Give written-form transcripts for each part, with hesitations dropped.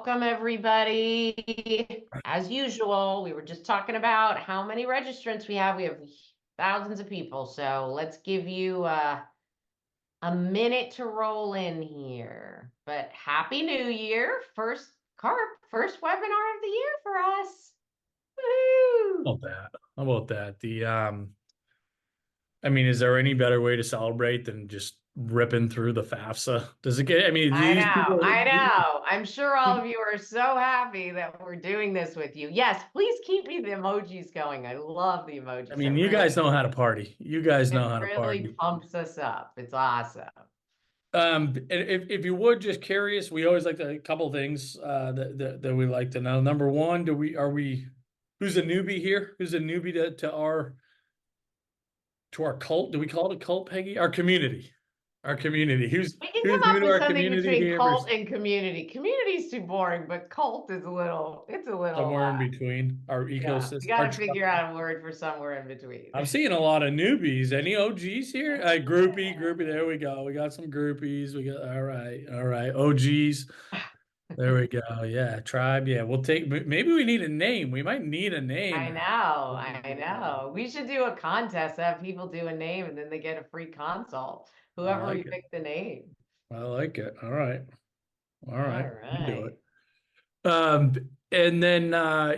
Welcome, everybody. As usual, we were just talking about how many registrants we have. We have thousands of people. So let's give you a minute to roll in here. But Happy New Year. First first webinar of the year for us. Woo! How about that? I mean, is there any better way to celebrate than just ripping through the FAFSA? Does it get, I mean, I these know, people, I know. I'm sure all of you are so happy that we're doing this with you. Yes, please keep me the emojis going. I love the emojis. I mean, you guys know how to party. You guys know how to Really party. pumps us up. It's awesome. If you would, just curious, we always like a couple of things that we like to know. Number one, who's a newbie here? Who's a newbie to our cult? Do we call it a cult, Peggy? Our community. Our community. We can Who's come new up to with our something community between here? cult and community. Community's too boring, but cult is it's a little, Somewhere in between our yeah, we ecosystem, got our to tribe. figure out a word for somewhere in between. I'm seeing a lot of newbies. Any OGs here? Groupie. There we go. We got some groupies. We got all right. OGs. There we go. Yeah, tribe. Yeah, we'll take. Maybe we need a name. We might need a name. I know. We should do a contest, have people do a name, and then they get a free consult. I Whoever we like it. pick the name. I like it. All right. All All right. We can do right. it. And then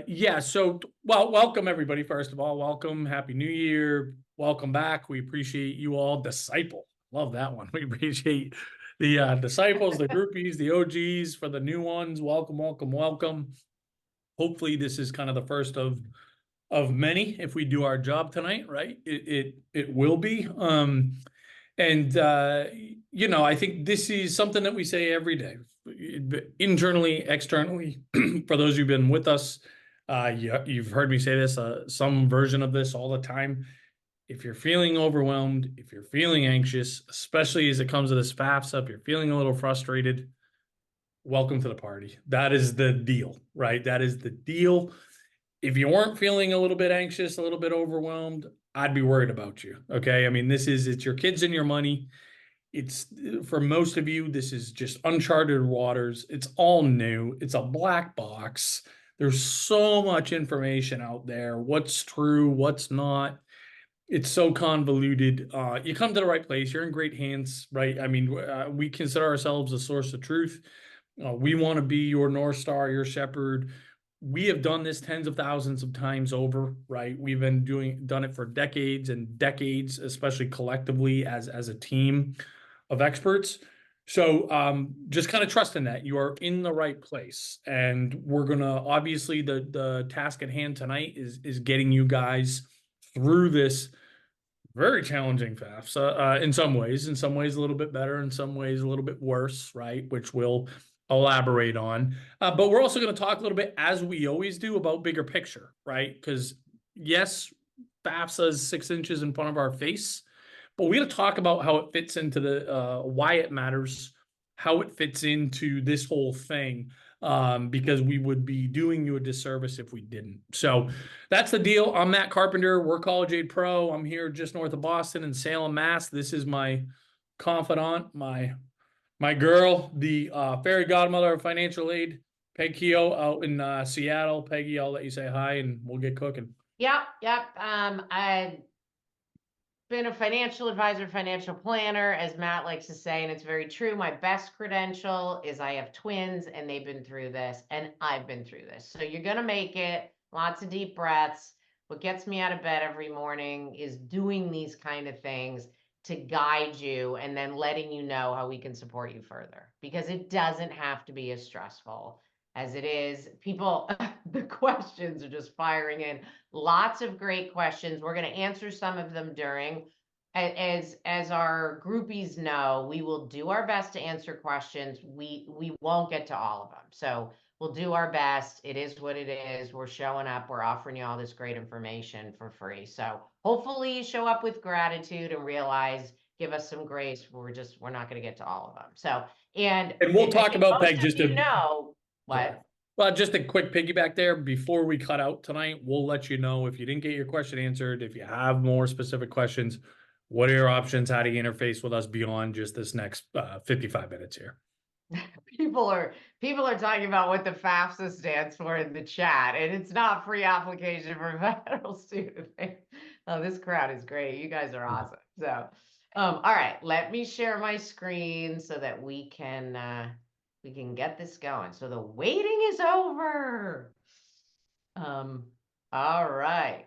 yeah, so welcome everybody. First of all, welcome, happy new year, welcome back. We appreciate you all. Disciple, love that one. We appreciate the disciples, the groupies, the OGs. For the new ones, welcome. Hopefully this is kind of the first of many if we do our job tonight, right? It will be. And I think this is something that we say every day, internally, externally. For those who've been with us, you've heard me say this, some version of this all the time. If you're feeling overwhelmed, if you're feeling anxious, especially as it comes to this FAFSA, if you're feeling a little frustrated, welcome to the party. That is the deal, right? That is the deal. If you weren't feeling a little bit anxious, a little bit overwhelmed, I'd be worried about you. Okay. I mean, it's your kids and your money. It's for most of you, this is just uncharted waters. It's all new. It's a black box. There's so much information out there. What's true, what's not. It's so convoluted. You come to the right place. You're in great hands, right? I mean, we consider ourselves a source of truth. We want to be your North Star, your shepherd. We have done this tens of thousands of times over, right? We've been done it for decades and decades, especially collectively as a team of experts. So just kind of trust in that you are in the right place. And we're gonna obviously the task at hand tonight is getting you guys through this very challenging FAFSA in some ways a little bit better, in some ways a little bit worse, right? Which we'll elaborate on. But we're also going to talk a little bit, as we always do, about bigger picture, right? Because yes, FAFSA is 6 inches in front of our face, but we're going to talk about how it fits into the why it matters, how it fits into this whole thing. Because we would be doing you a disservice if we didn't. So that's the deal. I'm Matt Carpenter. We're CollegeAPro. I'm here just north of Boston in Salem, Mass. This is my confidant, my girl, the fairy godmother of financial aid, Peg Keough, out in Seattle. Peggy, I'll let you say hi and we'll get cooking. Yep. I've been a financial advisor, financial planner, as Matt likes to say, and it's very true. My best credential is I have twins and they've been through this and I've been through this. So you're going to make it. Lots of deep breaths. What gets me out of bed every morning is doing these kind of things to guide you and then letting you know how we can support you further, because it doesn't have to be as stressful as it is. People, the questions are just firing in. Lots of great questions. We're going to answer some of them during. As our groupies know, we will do our best to answer questions. We won't get to all of them. So we'll do our best. It is what it is. We're showing up. We're offering you all this great information for free. So hopefully you show up with gratitude and realize, give us some grace. We're not going to get to all of them. So, and we'll talk about Peg just to know what. Yeah. Well, just a quick piggyback there before we cut out tonight. We'll let you know if you didn't get your question answered, if you have more specific questions, what are your options? How do you interface with us beyond just this next 55 minutes here? People are talking about what the FAFSA stands for in the chat, and it's not free application for federal student. Oh, this crowd is great. You guys are awesome. So, all right, let me share my screen so that we can get this going. So the waiting is over. All right.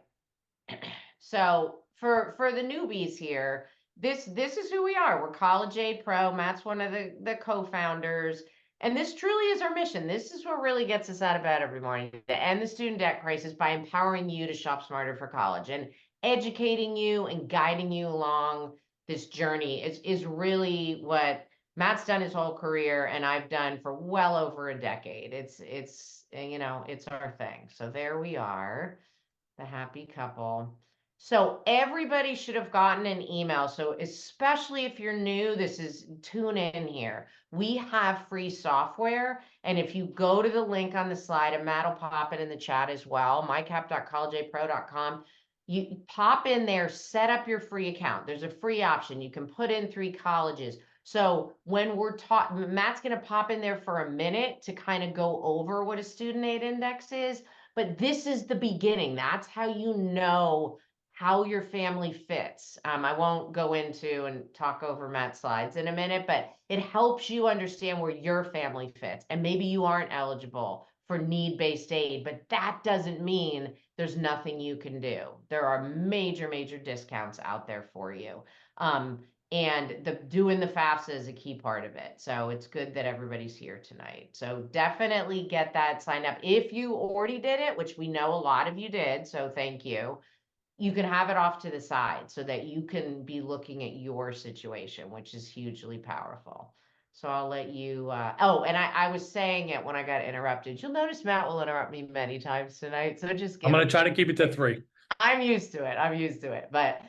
So for the newbies here, this is who we are. We're CollegeAPro. Matt's one of the co-founders. And this truly is our mission. This is what really gets us out of bed every morning, to end the student debt crisis by empowering you to shop smarter for college, and educating you and guiding you along this journey is really what Matt's done his whole career, and I've done for well over a decade. It's it's our thing. So there we are, the happy couple. So everybody should have gotten an email. So especially if you're new, tune in here. We have free software. And if you go to the link on the slide, and Matt will pop it in the chat as well, mycap.collegeapro.com, you pop in there, set up your free account. There's a free option. You can put in 3 colleges. So when we're taught, Matt's going to pop in there for a minute to kind of go over what a student aid index is. But this is the beginning. That's how you know how your family fits. I won't go into and talk over Matt's slides in a minute, but it helps you understand where your family fits. And maybe you aren't eligible for need-based aid, but that doesn't mean there's nothing you can do. There are major, major discounts out there for you. And doing the FAFSA is a key part of it. So it's good that everybody's here tonight. So definitely get that signed up. If you already did it, which we know a lot of you did, so thank you, you can have it off to the side so that you can be looking at your situation, which is hugely powerful. So I'll let you, oh, and I was saying it when I got interrupted. You'll notice Matt will interrupt me many times tonight. So just I'm going to try to keep it to 3. I'm used to it. But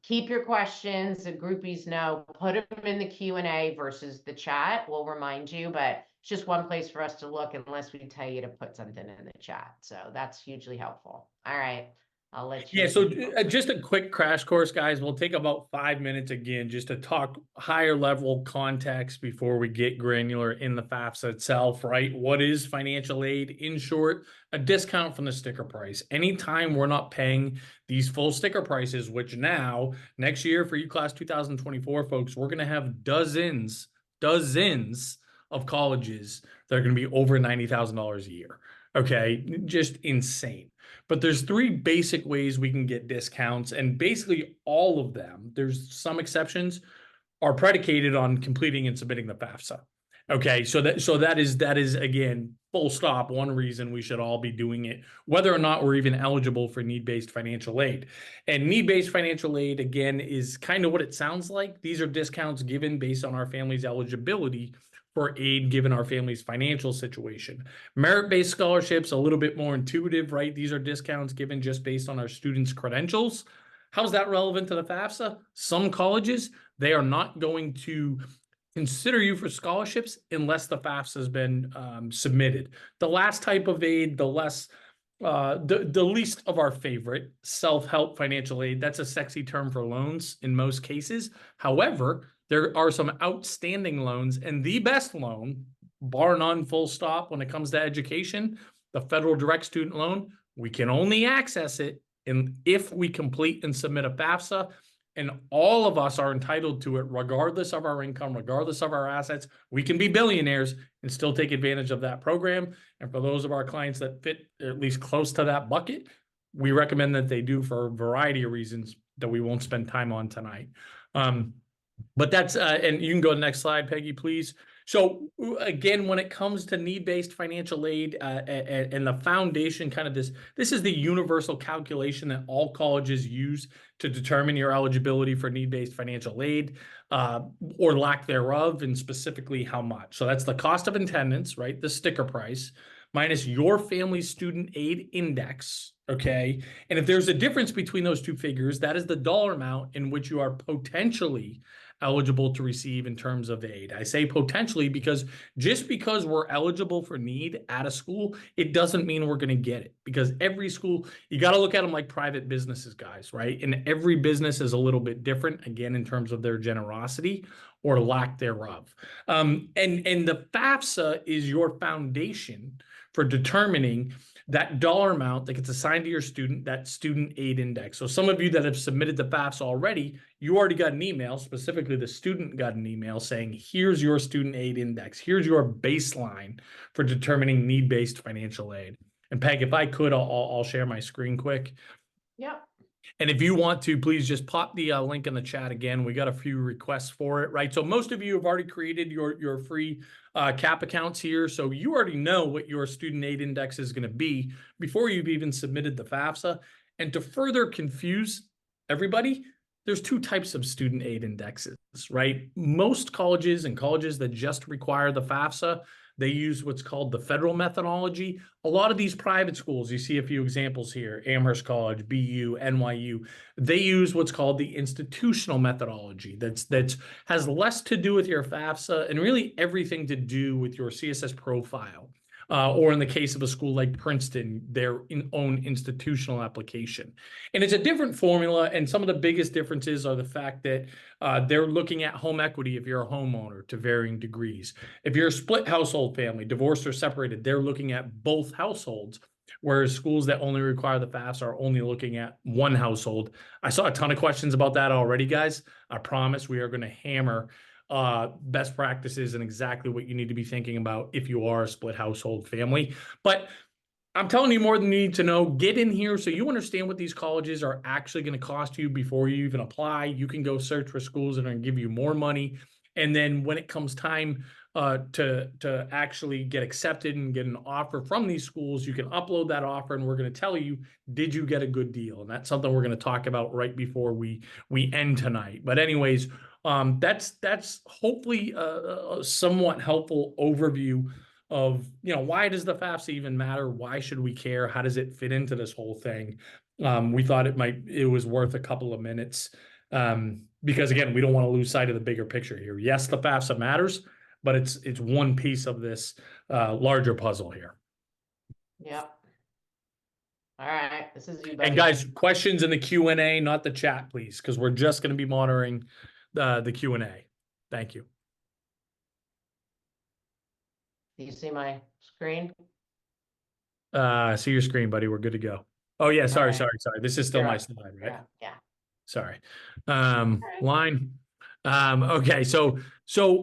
keep your questions, the groupies know, put them in the Q&A versus the chat. We'll remind you, but it's just one place for us to look unless we tell you to put something in the chat. So that's hugely helpful. All right. I'll let you. Yeah, so just a quick crash course, guys. We'll take about 5 minutes again just to talk higher level context before we get granular in the FAFSA itself, right? What is financial aid? In short, a discount from the sticker price. Anytime we're not paying these full sticker prices, which now, next year for UClass 2024, folks, we're going to have dozens of colleges that are going to be over $90,000 a year. Okay, just insane. But there's 3 basic ways we can get discounts, and basically all of them, there's some exceptions, are predicated on completing and submitting the FAFSA. Okay, so that is again, full stop, one reason we should all be doing it, whether or not we're even eligible for need-based financial aid. And need-based financial aid, again, is kind of what it sounds like. These are discounts given based on our family's eligibility for aid given our family's financial situation. Merit-based scholarships, a little bit more intuitive, right? These are discounts given just based on our students' credentials. How's that relevant to the FAFSA? Some colleges, they are not going to consider you for scholarships unless the FAFSA has been submitted. The last type of aid, the least of our favorite, self-help financial aid, that's a sexy term for loans in most cases. However, there are some outstanding loans, and the best loan, bar none, full stop, when it comes to education, the federal direct student loan, we can only access it if we complete and submit a FAFSA, and all of us are entitled to it regardless of our income, regardless of our assets. We can be billionaires and still take advantage of that program. And for those of our clients that fit at least close to that bucket, we recommend that they do for a variety of reasons that we won't spend time on tonight. But that's, and you can go to the next slide, Peggy, please. So again, when it comes to need-based financial aid and the foundation, kind of this is the universal calculation that all colleges use to determine your eligibility for need-based financial aid or lack thereof, and specifically how much. So that's the cost of attendance, right? The sticker price, minus your family's student aid index, okay? And if there's a difference between those 2 figures, that is the dollar amount in which you are potentially eligible to receive in terms of aid. I say potentially because just because we're eligible for need at a school, it doesn't mean we're going to get it, because every school, you got to look at them like private businesses, guys, right? And every business is a little bit different, again, in terms of their generosity or lack thereof. And the FAFSA is your foundation for determining that dollar amount that gets assigned to your student, that student aid index. So some of you that have submitted the FAFSA already, you already got an email, specifically the student got an email saying, here's your student aid index. Here's your baseline for determining need-based financial aid. And Peg, if I could, I'll share my screen quick. Yep. And if you want to, please just pop the link in the chat again. We got a few requests for it, right? So most of you have already created your free CAP accounts here. So you already know what your student aid index is going to be before you've even submitted the FAFSA. And to further confuse everybody, there's two types of student aid indexes, right? Most colleges and colleges that just require the FAFSA, they use what's called the federal methodology. A lot of these private schools, you see a few examples here, Amherst College, BU, NYU, they use what's called the institutional methodology. That's has less to do with your FAFSA and really everything to do with your CSS profile. Or in the case of a school like Princeton, their own institutional application. And it's a different formula, and some of the biggest differences are the fact that they're looking at home equity if you're a homeowner to varying degrees. If you're a split household family, divorced or separated, they're looking at both households, whereas schools that only require the FAFSA are only looking at one household. I saw a ton of questions about that already, guys. I promise we are going to hammer best practices and exactly what you need to be thinking about if you are a split household family. But I'm telling you more than you need to know. Get in here so you understand what these colleges are actually going to cost you before you even apply. You can go search for schools that are going to give you more money. And then when it comes time to actually get accepted and get an offer from these schools, you can upload that offer and we're going to tell you, did you get a good deal? And that's something we're going to talk about right before we end tonight. But anyways, that's hopefully a somewhat helpful overview of, why does the FAFSA even matter? Why should we care? How does it fit into this whole thing? We thought it was worth a couple of minutes because again, we don't want to lose sight of the bigger picture here. Yes, the FAFSA matters, but it's one piece of this larger puzzle here. Yep. All right, this is you, buddy. And guys, questions in the Q&A, not the chat, please, because we're just going to be monitoring the Q&A. Thank you. Do you see my screen? See your screen, buddy. We're good to go. Oh yeah, sorry. This is still my slide, right? Yeah. Sorry. Line. Okay, so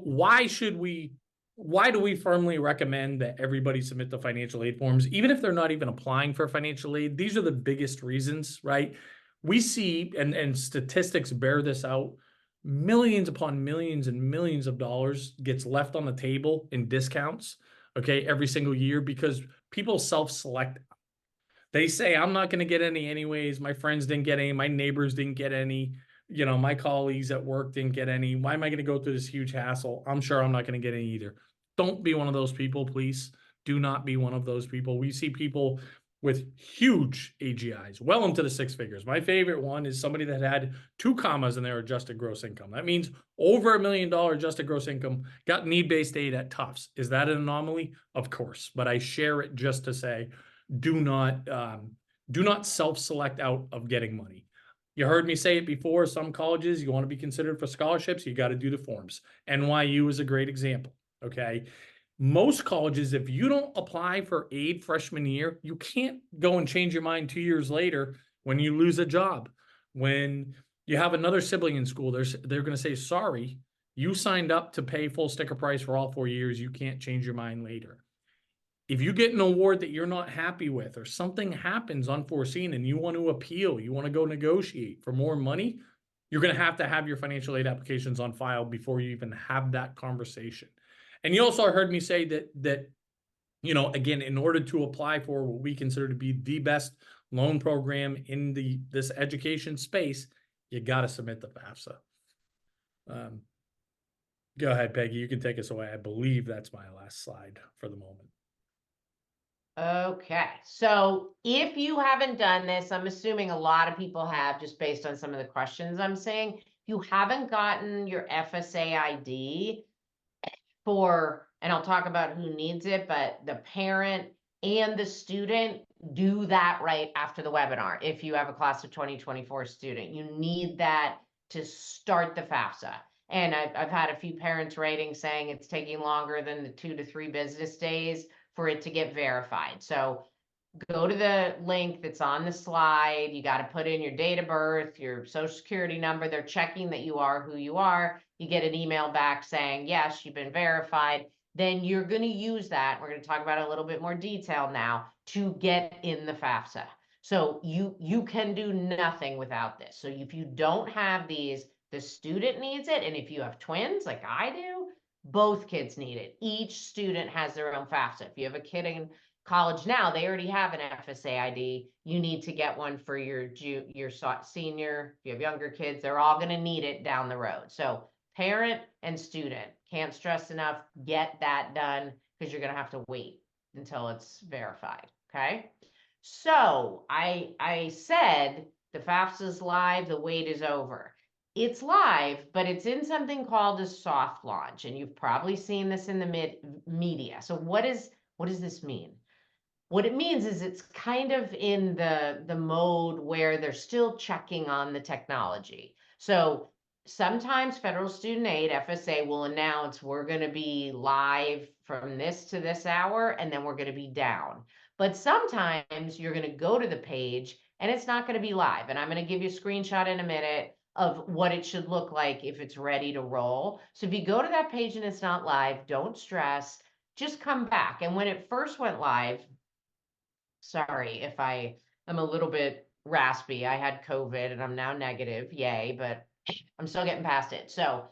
why do we firmly recommend that everybody submit the financial aid forms, even if they're not even applying for financial aid? These are the biggest reasons, right? We see, and statistics bear this out, millions upon millions and millions of dollars gets left on the table in discounts, okay, every single year because people self-select. They say, I'm not going to get any anyways. My friends didn't get any. My neighbors didn't get any. My colleagues at work didn't get any. Why am I going to go through this huge hassle? I'm sure I'm not going to get any either. Don't be one of those people, please. Do not be one of those people. We see people with huge AGIs, well into the six figures. My favorite one is somebody that had 2 commas in their adjusted gross income. That means over $1 million adjusted gross income, got need-based aid at Tufts. Is that an anomaly? Of course, but I share it just to say, do not self-select out of getting money. You heard me say it before, some colleges, you want to be considered for scholarships, you got to do the forms. NYU is a great example, okay? Most colleges, if you don't apply for aid freshman year, you can't go and change your mind 2 years later when you lose a job. When you have another sibling in school, they're going to say, sorry, you signed up to pay full sticker price for all 4 years. You can't change your mind later. If you get an award that you're not happy with or something happens unforeseen and you want to appeal, you want to go negotiate for more money, you're going to have your financial aid applications on file before you even have that conversation. And you also heard me say that again, in order to apply for what we consider to be the best loan program in this education space, you got to submit the FAFSA. Go ahead, Peggy. You can take us away. I believe that's my last slide for the moment. Okay, so if you haven't done this, I'm assuming a lot of people have just based on some of the questions I'm saying. you haven't gotten your FSA ID for, and I'll talk about who needs it, but the parent and the student do that right after the webinar. If you have a class of 2024 student, you need that to start the FAFSA. And I've had a few parents writing saying it's taking longer than the 2 to 3 business days for it to get verified. So go to the link that's on the slide. You got to put in your date of birth, your social security number. They're checking that you are who you are. You get an email back saying, yes, you've been verified. Then you're going to use that. We're going to talk about it a little bit more detail now to get in the FAFSA. So you can do nothing without this. So if you don't have these, the student needs it. And if you have twins like I do, both kids need it. Each student has their own FAFSA. If you have a kid in college now, they already have an FSA ID. You need to get one for your senior. If you have younger kids, they're all going to need it down the road. So parent and student, can't stress enough, get that done because you're going to have to wait until it's verified. Okay. So I said the FAFSA is live, the wait is over. It's live, but it's in something called a soft launch, and you've probably seen this in the media. So what does this mean? What it means is it's kind of in the mode where they're still checking on the technology. So sometimes federal student aid, FSA, will announce we're going to be live from this to this hour, and then we're going to be down. But sometimes you're going to go to the page and it's not going to be live. And I'm going to give you a screenshot in a minute of what it should look like if it's ready to roll. So if you go to that page and it's not live, don't stress, just come back. And when it first went live, sorry if I am a little bit raspy. I had COVID and I'm now negative, yay, but I'm still getting past it. So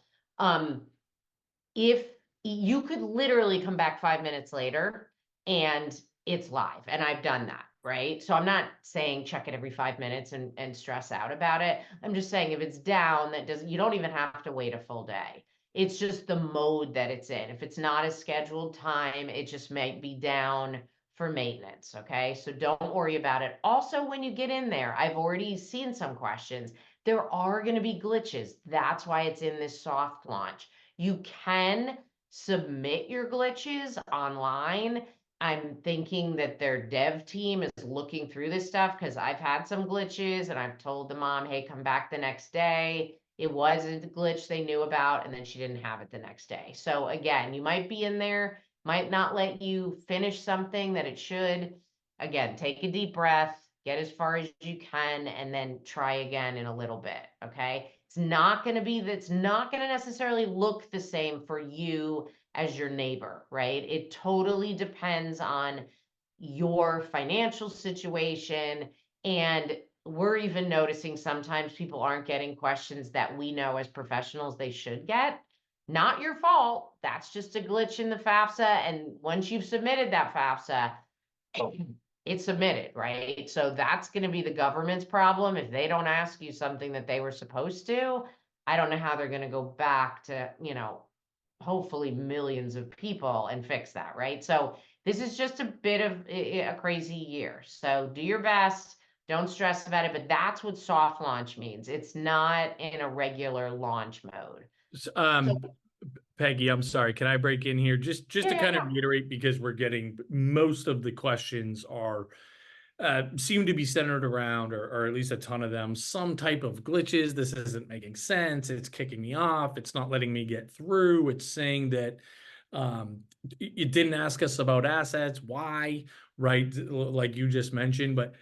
if you could literally come back 5 minutes later and it's live, and I've done that, right? So I'm not saying check it every 5 minutes and stress out about it. I'm just saying if it's down, that doesn't, you don't even have to wait a full day. It's just the mode that it's in. If it's not a scheduled time, it just might be down for maintenance. Okay. So don't worry about it. Also, when you get in there, I've already seen some questions. There are going to be glitches. That's why it's in this soft launch. You can submit your glitches online. I'm thinking that their dev team is looking through this stuff because I've had some glitches and I've told the mom, hey, come back the next day. It wasn't a glitch they knew about, and then she didn't have it the next day. So again, you might be in there, might not let you finish something that it should. Again, take a deep breath, get as far as you can, and then try again in a little bit. Okay. It's not going to necessarily look the same for you as your neighbor, right? It totally depends on your financial situation. And we're even noticing sometimes people aren't getting questions that we know as professionals they should get. Not your fault. That's just a glitch in the FAFSA. And once you've submitted that FAFSA, it's submitted, right? So that's going to be the government's problem. If they don't ask you something that they were supposed to, I don't know how they're going to go back to, hopefully millions of people and fix that, right? So this is just a bit of a crazy year. So do your best. Don't stress about it, but that's what soft launch means. It's not in a regular launch mode. Peggy, I'm sorry. Can I break in here? Just to kind of Yeah. reiterate, because we're getting most of the questions are seem to be centered around, or at least a ton of them, some type of glitches. This isn't making sense. It's kicking me off. It's not letting me get through. It's saying that it didn't ask us about assets. Why? Right? Like you just mentioned. But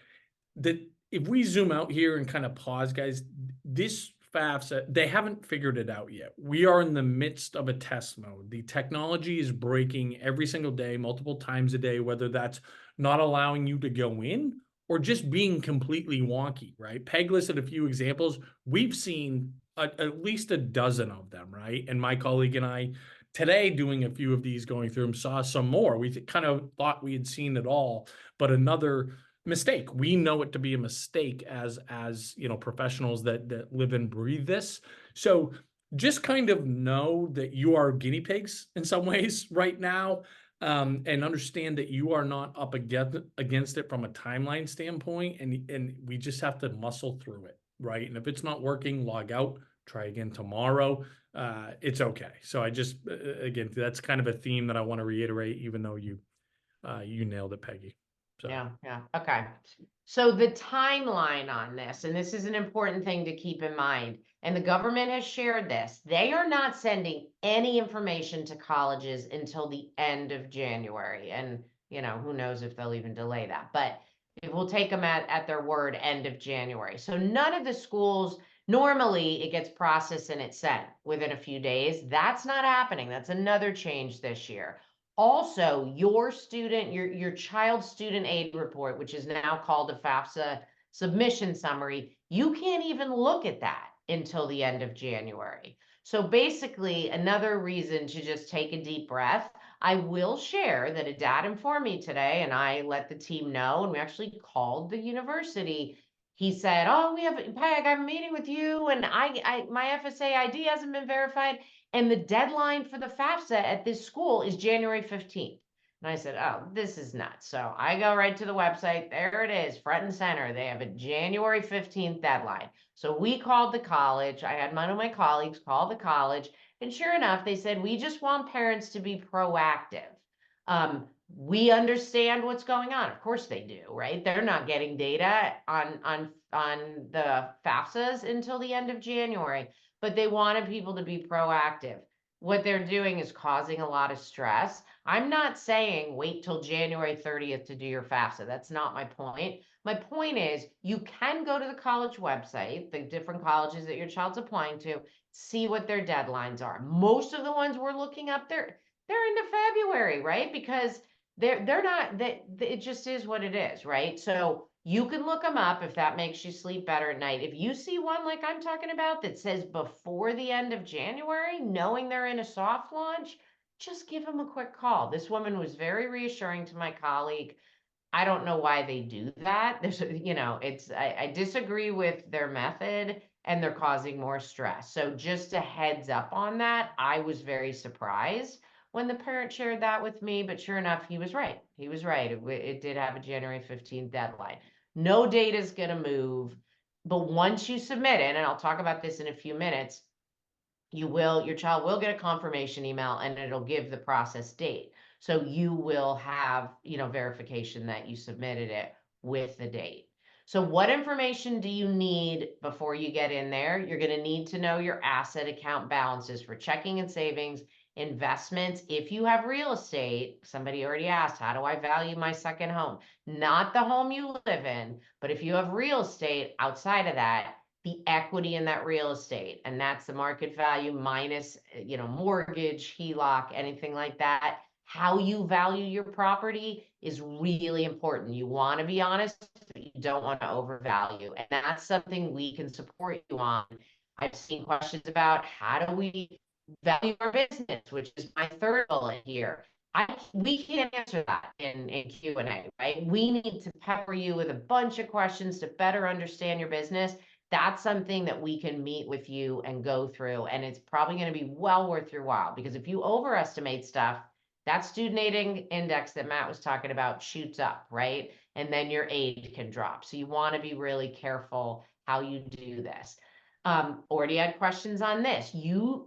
that if we zoom out here and kind of pause, guys, this FAFSA, they haven't figured it out yet. We are in the midst of a test mode. The technology is breaking every single day, multiple times a day, whether that's not allowing you to go in or just being completely wonky, right? Peg listed a few examples. We've seen at least a dozen of them, right? And my colleague and I today doing a few of these, going through them, saw some more. We kind of thought we had seen it all, but another mistake. We know it to be a mistake as professionals that live and breathe this. So just kind of know that you are guinea pigs in some ways right now, and understand that you are not up against it from a timeline standpoint, and we just have to muscle through it, right? And if it's not working, log out, try again tomorrow. It's okay. So I just, again, that's kind of a theme that I want to reiterate, even though you nailed it, Peggy. So. Yeah, okay. So the timeline on this, and this is an important thing to keep in mind, and the government has shared this, they are not sending any information to colleges until the end of January. And, who knows if they'll even delay that, but it will take them at their word, end of January. So none of the schools, normally it gets processed and it's sent within a few days. That's not happening. That's another change this year. Also, your child's student aid report, which is now called a FAFSA submission summary, you can't even look at that until the end of January. So basically, another reason to just take a deep breath. I will share that a dad informed me today, and I let the team know, and we actually called the university. He said, "Oh, Peg, I have a meeting with you, and my FSA ID hasn't been verified. And the deadline for the FAFSA at this school is January 15th. And I said, oh, this is nuts. So I go right to the website. There it is, front and center. They have a January 15th deadline. So we called the college. I had one of my colleagues call the college. And sure enough, they said, we just want parents to be proactive. We understand what's going on. Of course they do, right? They're not getting data on the FAFSAs until the end of January, but they wanted people to be proactive. What they're doing is causing a lot of stress. I'm not saying wait till January 30th to do your FAFSA. That's not my point. My point is you can go to the college website, the different colleges that your child's applying to, see what their deadlines are. Most of the ones we're looking up, they're into February, right? Because they're not, that it just is what it is, right? So you can look them up if that makes you sleep better at night. If you see one like I'm talking about that says before the end of January, knowing they're in a soft launch, just give them a quick call. This woman was very reassuring to my colleague. I don't know why they do that. I disagree with their method, and they're causing more stress. So just a heads up on that. I was very surprised when the parent shared that with me, but sure enough, he was right. He was right. It did have a January 15th deadline. No data is going to move, but once you submit it, and I'll talk about this in a few minutes, your child will get a confirmation email, and it'll give the process date. So you will have, verification that you submitted it with the date. So what information do you need before you get in there? You're going to need to know your asset account balances for checking and savings, investments. If you have real estate, somebody already asked, how do I value my second home? Not the home you live in, but if you have real estate outside of that, the equity in that real estate, and that's the market value minus, mortgage, HELOC, anything like that. How you value your property is really important. You want to be honest, but you don't want to overvalue. And that's something we can support you on. I've seen questions about how do we value our business, which is my third bullet here. We can't answer that in Q&A, right? We need to pepper you with a bunch of questions to better understand your business. That's something that we can meet with you and go through. And it's probably going to be well worth your while, because if you overestimate stuff, that student aid index that Matt was talking about shoots up, right? And then your aid can drop. So you want to be really careful how you do this. Already had questions on this.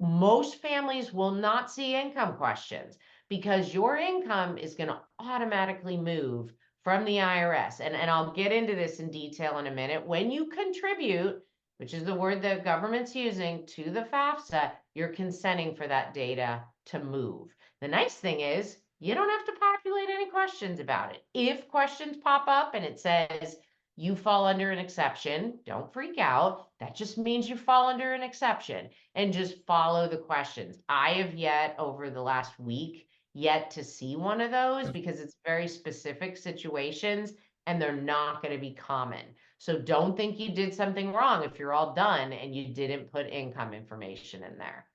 Most families will not see income questions because your income is going to automatically move from the IRS. And I'll get into this in detail in a minute. When you contribute, which is the word the government's using, to the FAFSA, you're consenting for that data to move. The nice thing is you don't have to populate any questions about it. If questions pop up and it says you fall under an exception, don't freak out. That just means you fall under an exception, and just follow the questions. I have yet, over the last week, yet to see one of those, because it's very specific situations and they're not going to be common. So don't think you did something wrong if you're all done and you didn't put income information in there.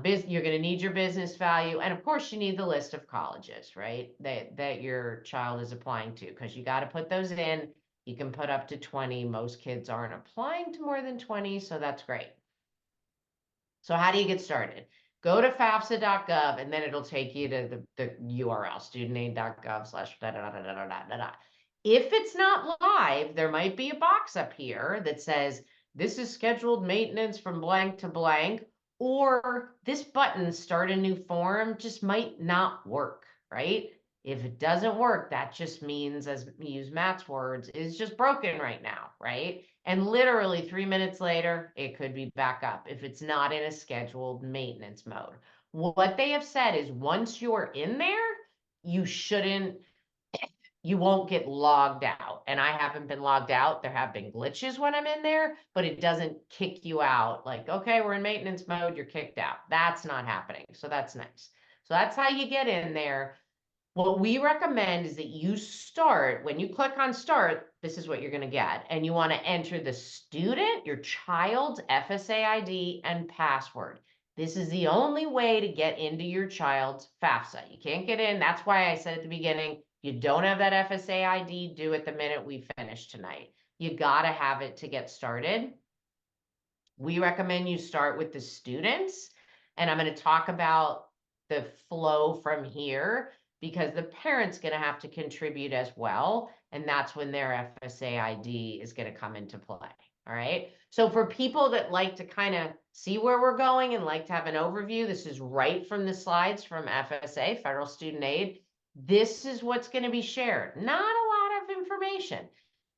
You're going to need your business value. And of course you need the list of colleges, right? That your child is applying to, because you got to put those in. You can put up to 20. Most kids aren't applying to more than 20. So that's great. So how do you get started? Go to FAFSA.gov, and then it'll take you to the URL, studentaid.gov/da-da-da-da-da-da-da. If it's not live, there might be a box up here that says, this is scheduled maintenance from blank to blank, or this button, start a new form, just might not work, right? If it doesn't work, that just means, as we use Matt's words, it's just broken right now, right? And literally 3 minutes later, it could be back up if it's not in a scheduled maintenance mode. What they have said is once you're in there, you shouldn't, you won't get logged out. And I haven't been logged out. There have been glitches when I'm in there, but it doesn't kick you out. Like, okay, we're in maintenance mode, you're kicked out. That's not happening. So that's nice. So that's how you get in there. What we recommend is that you start, when you click on start, this is what you're going to get. And you want to enter the student, your child's FSA ID and password. This is the only way to get into your child's FAFSA. You can't get in. That's why I said at the beginning, you don't have that FSA ID, do it the minute we finish tonight. You got to have it to get started. We recommend you start with the students. And I'm going to talk about the flow from here, because the parent's going to have to contribute as well. And that's when their FSA ID is going to come into play. All right. So for people that like to kind of see where we're going and like to have an overview, this is right from the slides from FSA, Federal Student Aid. This is what's going to be shared. Not a lot of information.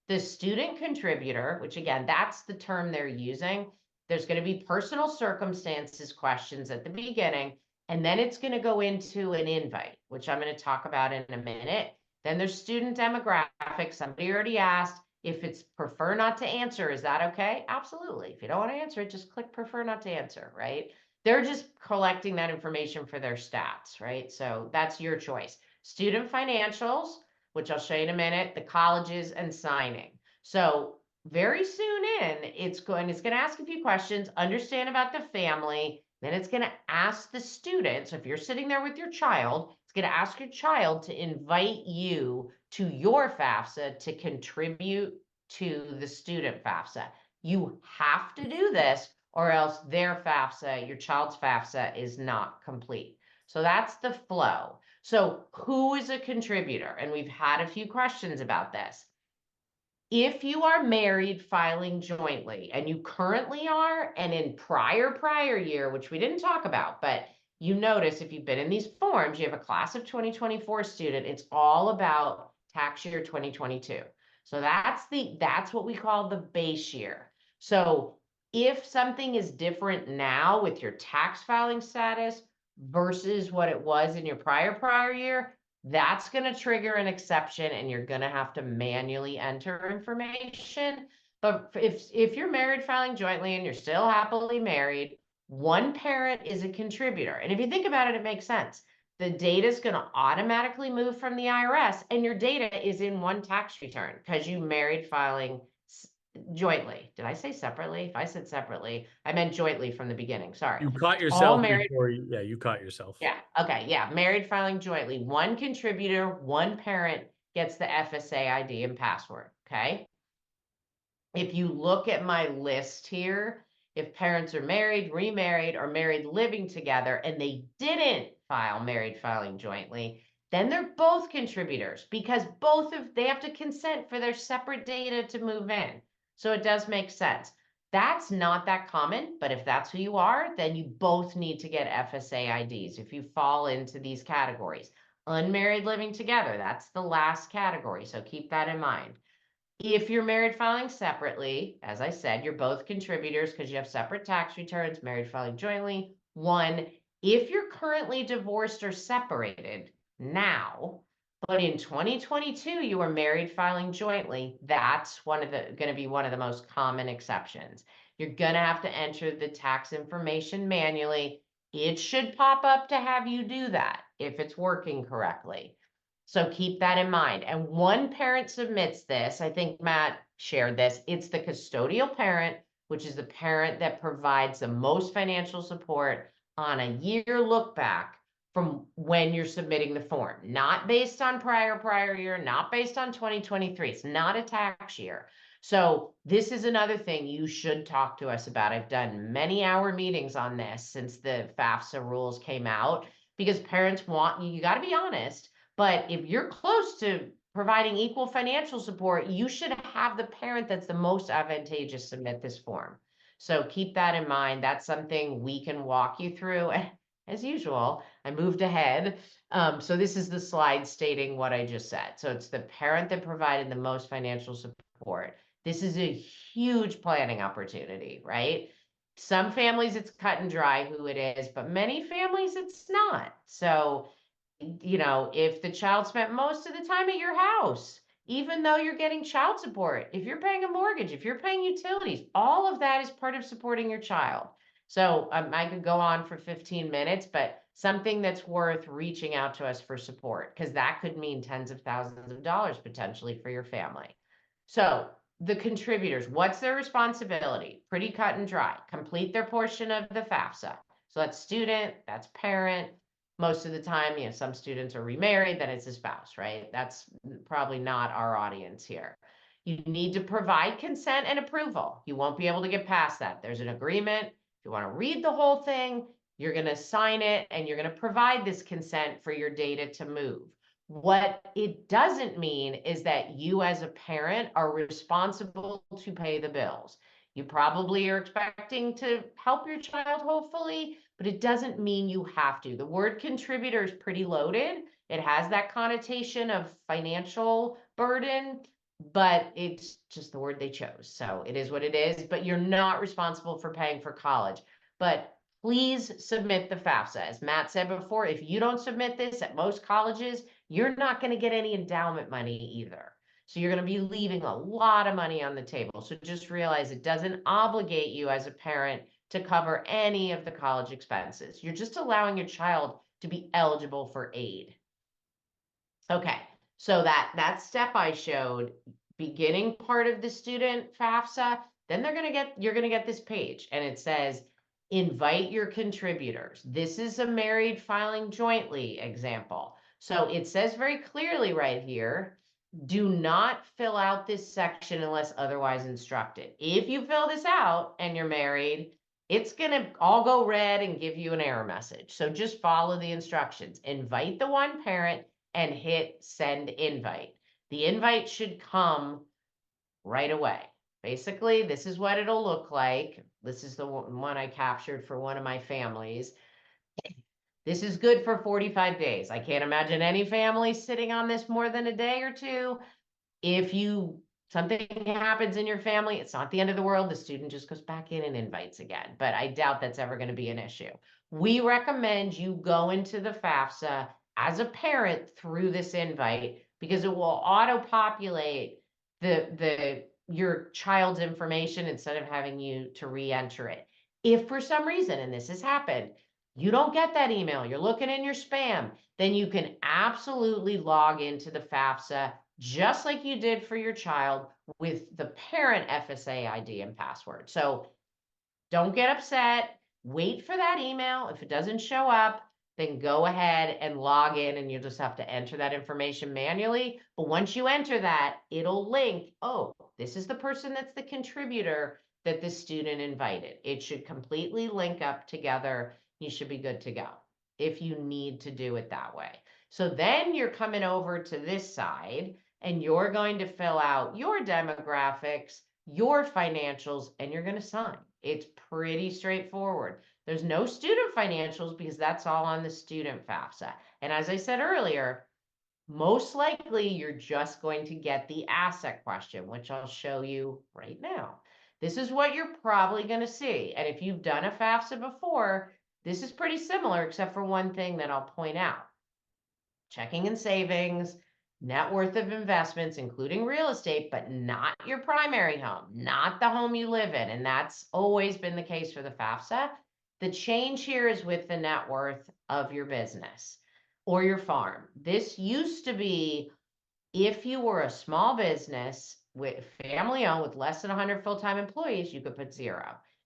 The student contributor, which again, that's the term they're using. There's going to be personal circumstances questions at the beginning. And then it's going to go into an invite, which I'm going to talk about in a minute. Then there's student demographics. Somebody already asked if it's prefer not to answer. Is that okay? Absolutely. If you don't want to answer it, just click prefer not to answer, right? They're just collecting that information for their stats, right? So that's your choice. Student financials, which I'll show you in a minute, the colleges and signing. So very soon in, it's going to ask a few questions, understand about the family. Then it's going to ask the student. So if you're sitting there with your child, it's going to ask your child to invite you to your FAFSA to contribute to the student FAFSA. You have to do this, or else their FAFSA, your child's FAFSA, is not complete. So that's the flow. So who is a contributor? And we've had a few questions about this. If you are married filing jointly, and you currently are, and in prior year, which we didn't talk about, but you notice if you've been in these forms, you have a class of 2024 student, it's all about tax year 2022. So that's what we call the base year. So if something is different now with your tax filing status versus what it was in your prior year, that's going to trigger an exception, and you're going to have to manually enter information. But if you're married filing jointly and you're still happily married, one parent is a contributor. And if you think about it, it makes sense. The data is going to automatically move from the IRS, and your data is in one tax return because you married filing jointly. Did I say separately? If I said separately, I meant jointly from the beginning. Sorry. You caught All yourself married. before you, yeah, you caught yourself. Yeah. Okay. Yeah. Married filing jointly. One contributor, one parent gets the FSA ID and password. Okay. If you look at my list here, if parents are married, remarried, or married living together, and they didn't file married filing jointly, then they're both contributors, because they have to consent for their separate data to move in. So it does make sense. That's not that common, but if that's who you are, then you both need to get FSA IDs if you fall into these categories. Unmarried living together, that's the last category, so keep that in mind. If you're married filing separately, as I said, you're both contributors because you have separate tax returns. Married filing jointly, one. If you're currently divorced or separated now, but in 2022 you were married filing jointly, that's going to be one of the most common exceptions. You're going to have to enter the tax information manually. It should pop up to have you do that if it's working correctly. So keep that in mind. And one parent submits this. I think Matt shared this. It's the custodial parent, which is the parent that provides the most financial support on a year look back from when you're submitting the form, not based on prior year, not based on 2023. It's not a tax year. So this is another thing you should talk to us about. I've done many hour meetings on this since the FAFSA rules came out, because parents want you got to be honest. But if you're close to providing equal financial support, you should have the parent that's the most advantageous submit this form. So keep that in mind. That's something we can walk you through. As usual, I moved ahead. So this is the slide stating what I just said. So it's the parent that provided the most financial support. This is a huge planning opportunity, right? Some families, it's cut and dry who it is, but many families, it's not. So, you know, if the child spent most of the time at your house, even though you're getting child support, if you're paying a mortgage, if you're paying utilities, all of that is part of supporting your child. So I could go on for 15 minutes, but something that's worth reaching out to us for support, because that could mean tens of thousands of dollars potentially for your family. So the contributors, what's their responsibility? Pretty cut and dry. Complete their portion of the FAFSA. So that's student, that's parent. Most of the time, you know, some students are remarried, then it's a spouse, right? That's probably not our audience here. You need to provide consent and approval. You won't be able to get past that. There's an agreement. If you want to read the whole thing, you're going to sign it and you're going to provide this consent for your data to move. What it doesn't mean is that you as a parent are responsible to pay the bills. You probably are expecting to help your child, hopefully, but it doesn't mean you have to. The word contributor is pretty loaded. It has that connotation of financial burden, but it's just the word they chose. So it is what it is, but you're not responsible for paying for college. But please submit the FAFSA. As Matt said before, if you don't submit this at most colleges, you're not going to get any endowment money either. So you're going to be leaving a lot of money on the table. So just realize it doesn't obligate you as a parent to cover any of the college expenses. You're just allowing your child to be eligible for aid. Okay, so that step I showed, beginning part of the student FAFSA, then you're gonna get this page and it says, invite your contributors. This is a married filing jointly example. So it says very clearly right here, do not fill out this section unless otherwise instructed. If you fill this out and you're married, it's gonna all go red and give you an error message. So just follow the instructions. Invite the one parent and hit send invite. The invite should come right away. Basically, this is what it'll look like. This is the one I captured for one of my families. This is good for 45 days. I can't imagine any family sitting on this more than a day or two. If something happens in your family, it's not the end of the world. The student just goes back in and invites again, but I doubt that's ever going to be an issue. We recommend you go into the FAFSA as a parent through this invite because it will auto-populate your child's information instead of having you to re-enter it. If for some reason, and this has happened, you don't get that email, you're looking in your spam, then you can absolutely log into the FAFSA just like you did for your child with the parent FSA ID and password. So don't get upset. Wait for that email. If it doesn't show up, then go ahead and log in and you'll just have to enter that information manually. But once you enter that, it'll link, oh, this is the person that's the contributor that the student invited. It should completely link up together. You should be good to go if you need to do it that way. So then you're coming over to this side and you're going to fill out your demographics, your financials, and you're going to sign. It's pretty straightforward. There's no student financials because that's all on the student FAFSA. And as I said earlier, most likely you're just going to get the asset question, which I'll show you right now. This is what you're probably going to see. And if you've done a FAFSA before, this is pretty similar, except for one thing that I'll point out. Checking and savings, net worth of investments, including real estate, but not your primary home, not the home you live in. And that's always been the case for the FAFSA. The change here is with the net worth of your business or your farm. This used to be if you were a small business with family owned with less than 100 full-time employees, you could put 0.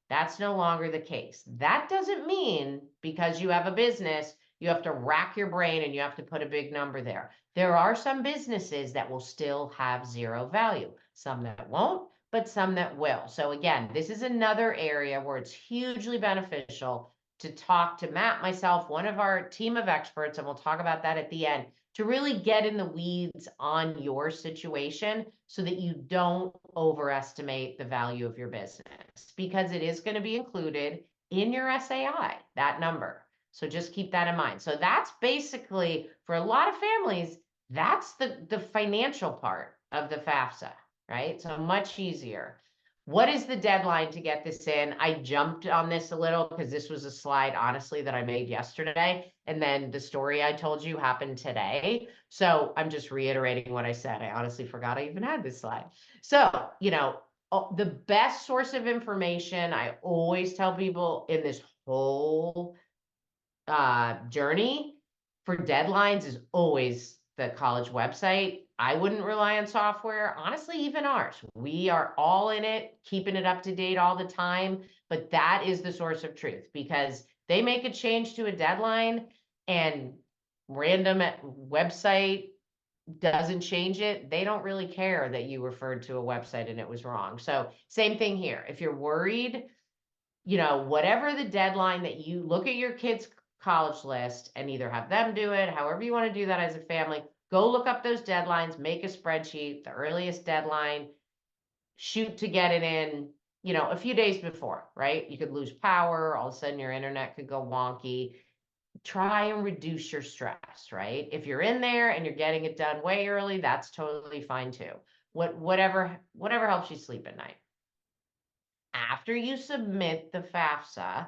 That's no longer the case. That doesn't mean because you have a business, you have to rack your brain and you have to put a big number there. There are some businesses that will still have 0 value, some that won't, but some that will. So again, this is another area where it's hugely beneficial to talk to Matt, myself, one of our team of experts, and we'll talk about that at the end, to really get in the weeds on your situation so that you don't overestimate the value of your business, because it is going to be included in your SAI, that number. So just keep that in mind. So that's basically, for a lot of families, that's the financial part of the FAFSA, right? So much easier. What is the deadline to get this in? I jumped on this a little because this was a slide, honestly, that I made yesterday. And then the story I told you happened today. So I'm just reiterating what I said. I honestly forgot I even had this slide. So, the best source of information, I always tell people in this whole journey for deadlines, is always the college website. I wouldn't rely on software. Honestly, even ours. We are all in it, keeping it up to date all the time. But that is the source of truth, because they make a change to a deadline and random website doesn't change it. They don't really care that you referred to a website and it was wrong. So same thing here. If you're worried, whatever the deadline that you look at your kids' college list and either have them do it, however you want to do that as a family, go look up those deadlines, make a spreadsheet, the earliest deadline, shoot to get it in, a few days before, right? You could lose power, all of a sudden your internet could go wonky. Try and reduce your stress, right? If you're in there and you're getting it done way early, that's totally fine too. Whatever helps you sleep at night. After you submit the FAFSA,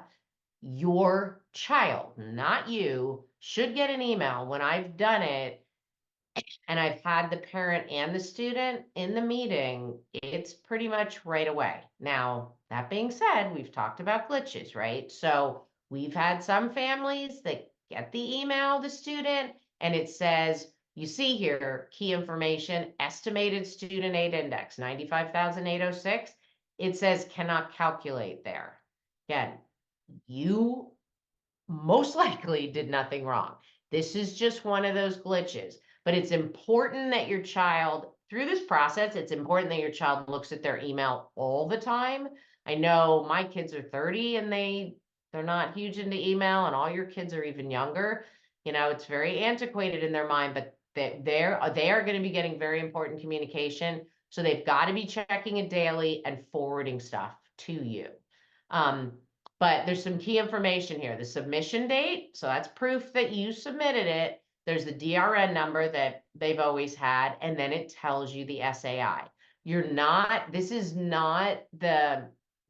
your child, not you, should get an email. When I've done it and I've had the parent and the student in the meeting, it's pretty much right away. Now, that being said, we've talked about glitches, right? So we've had some families that get the email, the student, and it says, you see here, key information, estimated student aid index, 95,806. It says cannot calculate there. Again, you most likely did nothing wrong. This is just one of those glitches, but it's important that your child, through this process, it's important that your child looks at their email all the time. I know my kids are 30 and they're not huge into email, and all your kids are even younger. It's very antiquated in their mind, but they are going to be getting very important communication. So they've got to be checking it daily and forwarding stuff to you. But there's some key information here. The submission date, so that's proof that you submitted it. There's the DRN number that they've always had, and then it tells you the SAI. This is not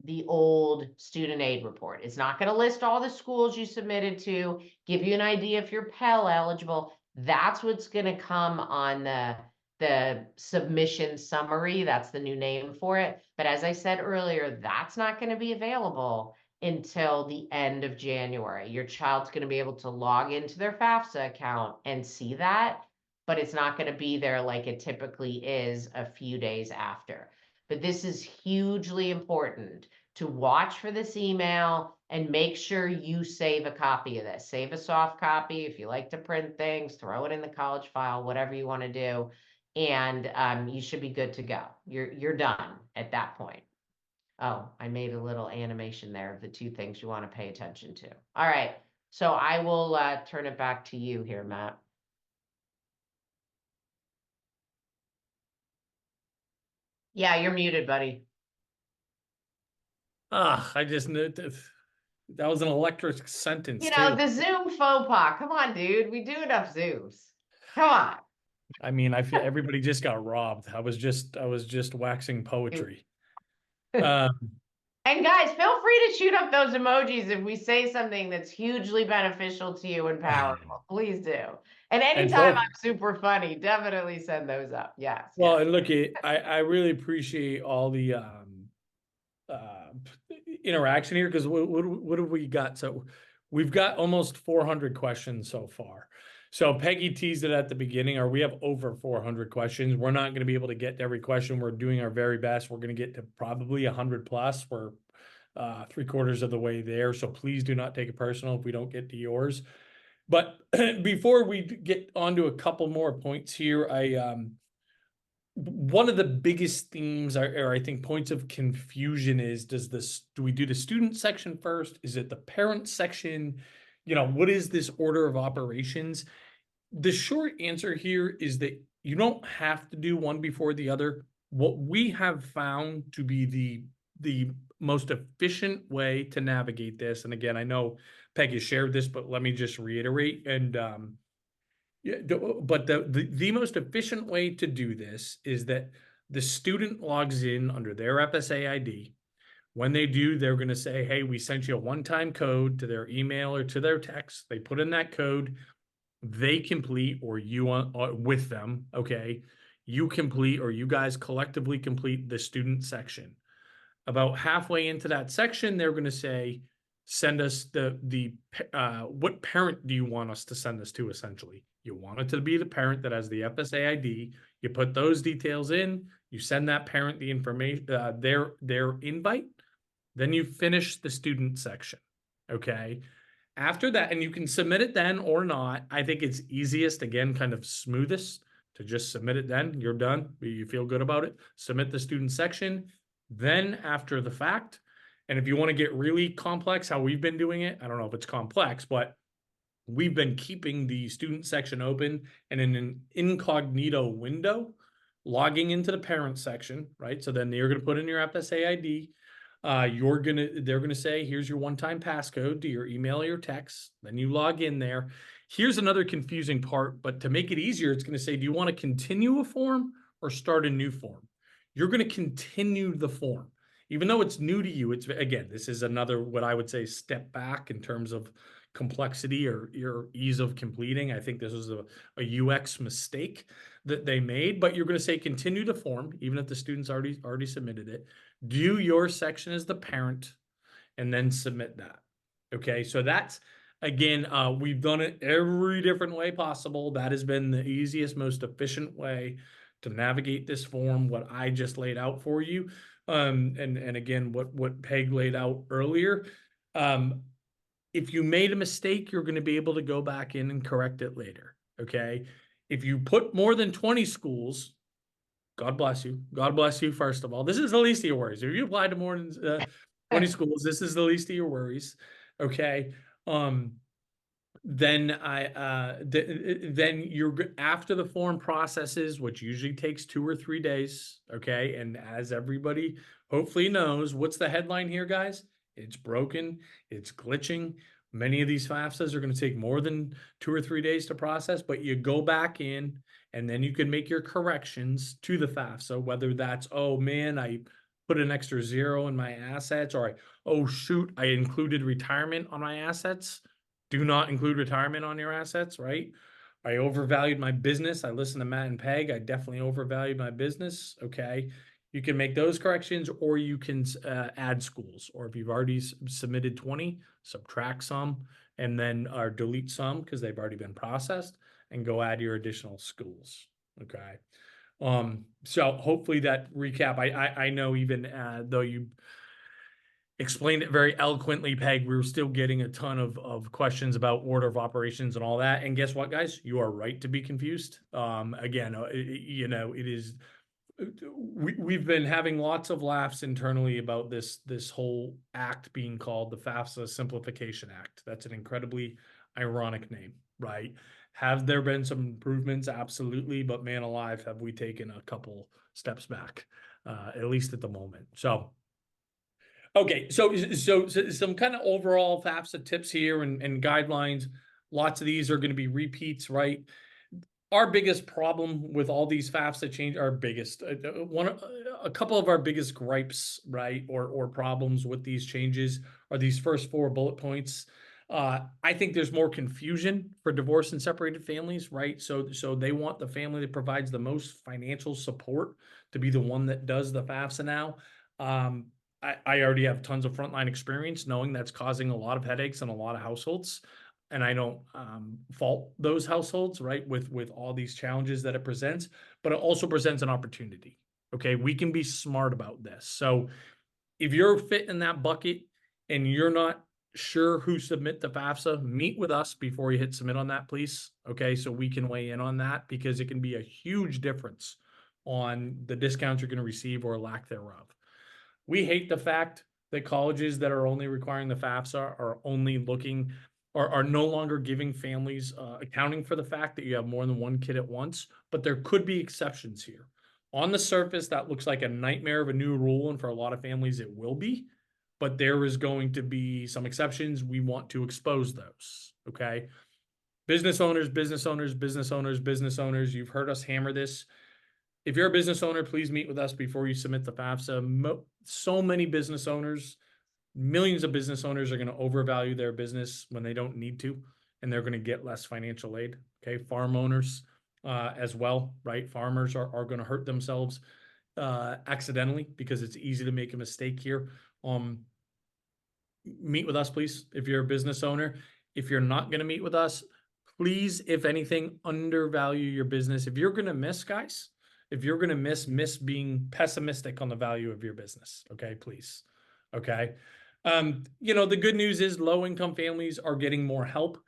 the old student aid report. It's not going to list all the schools you submitted to, give you an idea if you're Pell eligible. That's what's going to come on the submission summary. That's the new name for it. But as I said earlier, that's not going to be available until the end of January. Your child's going to be able to log into their FAFSA account and see that, but it's not going to be there like it typically is a few days after. But this is hugely important to watch for this email and make sure you save a copy of this. Save a soft copy. If you like to print things, throw it in the college file, whatever you want to do. And you should be good to go. You're done at that point. Oh, I made a little animation there of the two things you want to pay attention to. All right. So I will turn it back to you here, Matt. Yeah, you're muted, buddy. I just knew that was an electric sentence too. The Zoom faux pas. Come on, dude. We do enough Zooms. Come on. I mean, I feel everybody just got robbed. I was just waxing poetry. And guys, feel free to shoot up those emojis if we say something that's hugely beneficial to you and powerful. Please do. And anytime I'm super funny, definitely send those up. Yes. Well, yes. and look, I really appreciate all the interaction here, because what have we got? So we've got almost 400 questions so far. So Peggy teased it at the beginning, or we have over 400 questions. We're not going to be able to get to every question. We're doing our very best. We're going to get to probably 100 plus. We're 3/4 of the way there. So please do not take it personal if we don't get to yours. But before we get onto a couple more points here, one of the biggest themes or I think points of confusion is, do we do the student section first? Is it the parent section? What is this order of operations? the short answer here is that you don't have to do one before the other. What we have found to be the most efficient way to navigate this, and again, I know Peggy shared this, but let me just reiterate. And yeah, but the most efficient way to do this is that the student logs in under their FSA ID. When they do, they're going to say, "Hey, we sent you a one-time code to their email or to their text." They put in that code. They complete, or you with them, okay? You complete, or you guys collectively complete the student section. About halfway into that section, they're going to say, "Send us the what parent do you want us to send this to?" Essentially, you want it to be the parent that has the FSA ID. You put those details in. You send that parent the information, their invite. Then you finish the student section. Okay. After that, and you can submit it then or not. I think it's easiest, again, kind of smoothest to just submit it then. You're done. You feel good about it. Submit the student section. Then after the fact, and if you want to get really complex, how we've been doing it, I don't know if it's complex, but we've been keeping the student section open and in an incognito window, logging into the parent section, right? So then you're going to put in your FSA ID. They're gonna say, "Here's your one-time passcode to your email or your text." Then you log in there. Here's another confusing part, but to make it easier, it's gonna say, "Do you want to continue a form or start a new form?" You're gonna continue the form. Even though it's new to you, it's, again, this is another, what I would say, step back in terms of complexity or your ease of completing. I think this was a UX mistake that they made, but you're gonna say continue the form, even if the student's already submitted it. Do your section as the parent, and then submit that. Okay, so that's, again, we've done it every different way possible. That has been the easiest, most efficient way to navigate this form, what I just laid out for you. And again, what Peg laid out earlier. If you made a mistake, you're going to be able to go back in and correct it later. Okay, if you put more than 20 schools, God bless you. God bless you, first of all. This is the least of your worries. If you apply to more than 20 schools, this is the least of your worries. Okay. Then then you're after the form processes, which usually takes 2 or 3 days. Okay. And as everybody hopefully knows, what's the headline here, guys? It's broken. It's glitching. Many of these FAFSAs are going to take more than 2 or 3 days to process, but you go back in and then you can make your corrections to the FAFSA, whether that's, "Oh man, I put an extra 0 in my assets," or "Oh shoot, I included retirement on my assets." Do not include retirement on your assets, right? "I overvalued my business. I listened to Matt and Peg. I definitely overvalued my business." Okay. You can make those corrections, or you can add schools, or if you've already submitted 20, subtract some, and then or delete some because they've already been processed, and go add your additional schools. Okay. So hopefully that recap, I know, even though you explained it very eloquently, Peg, we were still getting a ton of questions about order of operations and all that. And guess what, guys? You are right to be confused. Again, it is, we've been having lots of laughs internally about this whole act being called the FAFSA Simplification Act. That's an incredibly ironic name, right? Have there been some improvements? Absolutely, but man alive, have we taken a couple steps back, at least at the moment. So, okay, so some kind of overall FAFSA tips here and guidelines. Lots of these are going to be repeats, right? Our biggest problem with all these FAFSA change, our biggest a couple of our biggest gripes, right, or problems with these changes are these first 4 bullet points. I think there's more confusion for divorced and separated families, right? So they want the family that provides the most financial support to be the one that does the FAFSA now. I already have tons of frontline experience knowing that's causing a lot of headaches in a lot of households. And I don't fault those households, right, with all these challenges that it presents, but it also presents an opportunity. Okay, we can be smart about this. So if you're fit in that bucket and you're not sure who submit the FAFSA, meet with us before you hit submit on that, please. Okay, so we can weigh in on that, because it can be a huge difference on the discounts you're going to receive or lack thereof. We hate the fact that colleges that are only requiring the FAFSA are only looking are no longer giving families accounting for the fact that you have more than one kid at once, but there could be exceptions here. On the surface, that looks like a nightmare of a new rule, and for a lot of families, it will be. But there is going to be some exceptions. We want to expose those. Okay. Business owners, business owners, business owners, business owners. You've heard us hammer this. If you're a business owner, please meet with us before you submit the FAFSA. So many business owners, millions of business owners are going to overvalue their business when they don't need to, and they're going to get less financial aid. Okay. Farm owners as well, right? Farmers are going to hurt themselves accidentally because it's easy to make a mistake here. Meet with us, please, if you're a business owner. If you're not going to meet with us, please, if anything, undervalue your business. If you're going to miss, guys, if you're going to miss being pessimistic on the value of your business, okay, please. Okay. You know, the good news is low-income families are getting more help,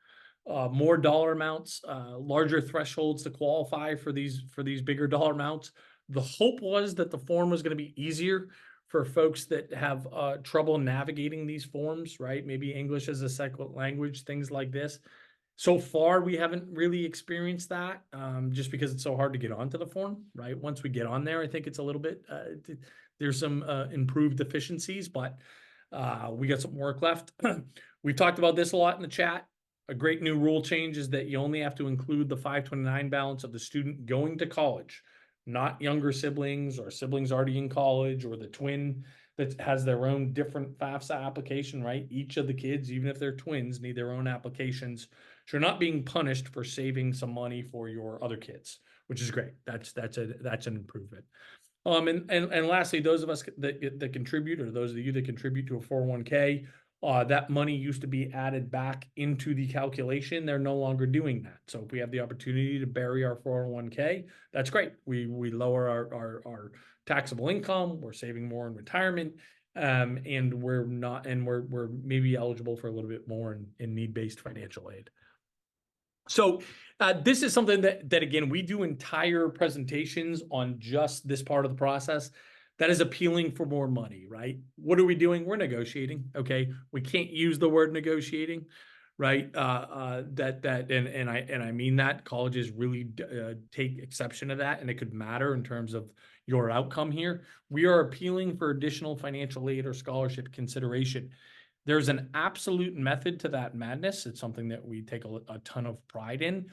more dollar amounts, larger thresholds to qualify for these bigger dollar amounts. The hope was that the form was going to be easier for folks that have trouble navigating these forms, right? Maybe English as a second language, things like this. So far, we haven't really experienced that just because it's so hard to get onto the form, right? Once we get on there, I think it's a little bit, there's some improved efficiencies, but we got some work left. We've talked about this a lot in the chat. A great new rule change is that you only have to include the 529 balance of the student going to college, not younger siblings or siblings already in college or the twin that has their own different FAFSA application, right? Each of the kids, even if they're twins, need their own applications. So you're not being punished for saving some money for your other kids, which is great. That's an improvement. And lastly, those of us that contribute, or those of you that contribute to a 401k, that money used to be added back into the calculation. They're no longer doing that. So if we have the opportunity to bury our 401k, that's great. We lower our taxable income. We're saving more in retirement, and we're maybe eligible for a little bit more in need-based financial aid. So this is something that again, we do entire presentations on just this part of the process. That is appealing for more money, right? What are we doing? We're negotiating. Okay. We can't use the word negotiating, right? And I mean that. Colleges really take exception to that, and it could matter in terms of your outcome here. We are appealing for additional financial aid or scholarship consideration. There's an absolute method to that madness. It's something that we take a ton of pride in,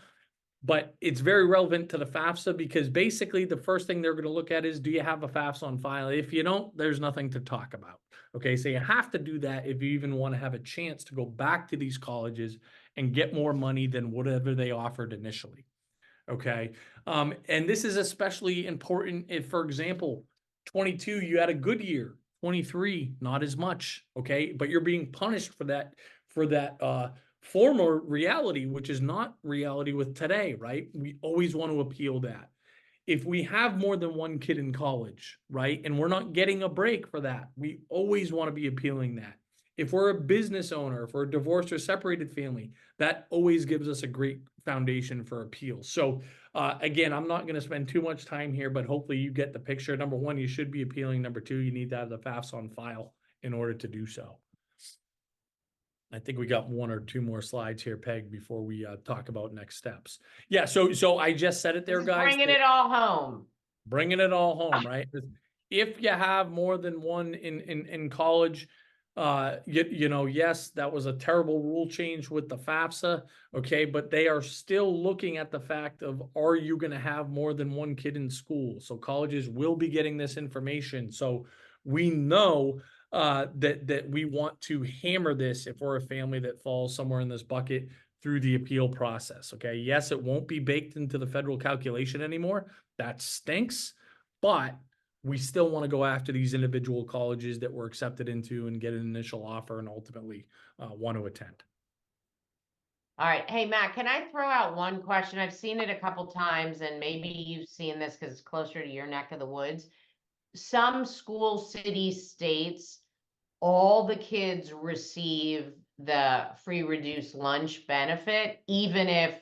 but it's very relevant to the FAFSA because basically the first thing they're going to look at is, do you have a FAFSA on file? If you don't, there's nothing to talk about. Okay, so you have to do that if you even want to have a chance to go back to these colleges and get more money than whatever they offered initially. Okay, and this is especially important if, for example, 22, you had a good year. 23, not as much, okay? But you're being punished for that former reality, which is not reality with today, right? We always want to appeal that. If we have more than one kid in college, right, and we're not getting a break for that, we always want to be appealing that. If we're a business owner, if we're a divorced or separated family, that always gives us a great foundation for appeal. So again, I'm not going to spend too much time here, but hopefully you get the picture. Number one, you should be appealing. Number two, you need to have the FAFSA on file in order to do so. I think we got one or two more slides here, Peg, before we talk about next steps. Yeah, so I just said it there, guys. Bringing it all home. Bringing it all home, right? If you have more than one in college, you know, yes, that was a terrible rule change with the FAFSA, okay, but they are still looking at the fact of, are you going to have more than one kid in school? So colleges will be getting this information. So we know that we want to hammer this if we're a family that falls somewhere in this bucket through the appeal process, okay? Yes, it won't be baked into the federal calculation anymore. That stinks, but we still want to go after these individual colleges that we're accepted into and get an initial offer and ultimately want to attend. All right. Hey, Matt, can I throw out one question? I've seen it a couple times, and maybe you've seen this because it's closer to your neck of the woods. Some school, cities, states, all the kids receive the free reduced lunch benefit, even if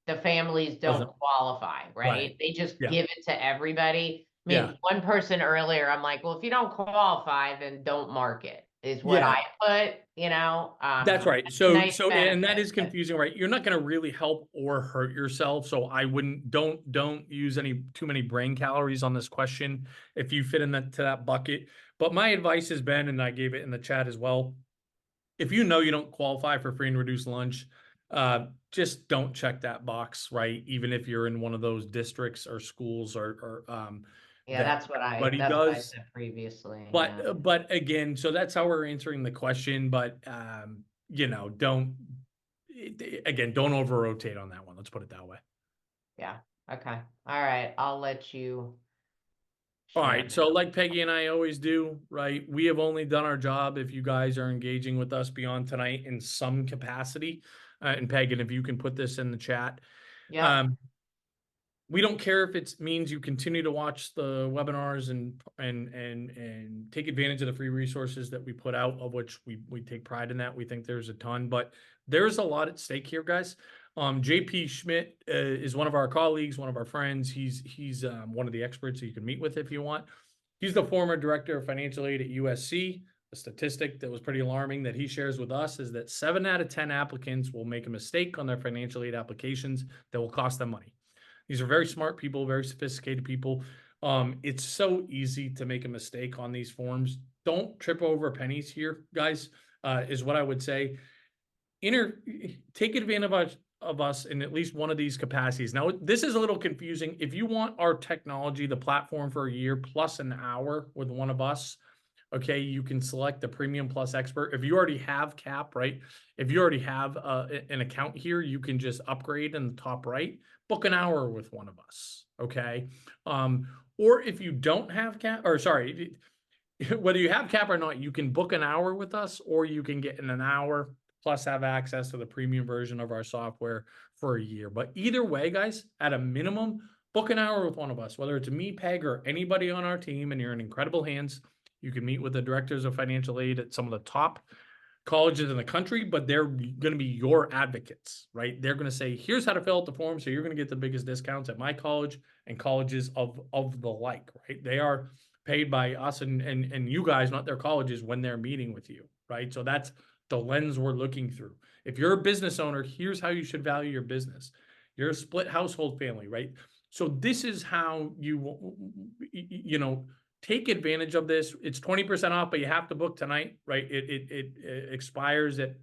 the families don't qualify, right? They just give it to everybody. I mean, one person earlier, I'm like, well, if you don't qualify, then don't mark it. is what Yeah. I put, you know, That's right. it's a So, nice and that benefit, is but confusing, right? You're not going to really help or hurt yourself. So I wouldn't, don't use too many brain calories on this question if you fit in to that bucket. But my advice has been, and I gave it in the chat as well, if you know you don't qualify for free and reduced lunch, just don't check that box, right? Even if you're in one of those districts or schools yeah, that everybody that's what I does. said previously. Yeah. But again, so that's how we're answering the question. But don't again, don't over rotate on that one. Let's put it that way. Yeah. Okay. All right. I'll let you All share right. So now. like Peggy and I always do, right? We have only done our job if you guys are engaging with us beyond tonight in some capacity. And Peg, and if you can put this in the chat. Yeah. We don't care if it means you continue to watch the webinars and take advantage of the free resources that we put out, of which we take pride in that. We think there's a ton, but there's a lot at stake here, guys. JP Schmidt is one of our colleagues, one of our friends. He's one of the experts that you can meet with if you want. He's the former director of financial aid at USC. A statistic that was pretty alarming that he shares with us is that 7 out of 10 applicants will make a mistake on their financial aid applications that will cost them money. These are very smart people, very sophisticated people. It's so easy to make a mistake on these forms. Don't trip over pennies here, guys, is what I would say. Take advantage of us in at least one of these capacities. Now, this is a little confusing. If you want our technology, the platform for a year plus an hour with one of us, okay, you can select the Premium Plus Expert. If you already have CAP, right? If you already have an account here, you can just upgrade in the top right, book an hour with one of us, okay? Or if you don't have CAP, or sorry, whether you have CAP or not, you can book an hour with us, or you can get in an hour plus have access to the premium version of our software for a year. But either way, guys, at a minimum, book an hour with one of us, whether it's me, Peg, or anybody on our team, and you're in incredible hands. You can meet with the directors of financial aid at some of the top colleges in the country, but they're going to be your advocates, right? They're going to say, here's how to fill out the form. So you're going to get the biggest discounts at my college and colleges of the like, right? They are paid by us and you guys, not their colleges, when they're meeting with you, right? So that's the lens we're looking through. If you're a business owner, here's how you should value your business. You're a split household family, right? So this is how you take advantage of this. It's 20% off, but you have to book tonight, right? It expires at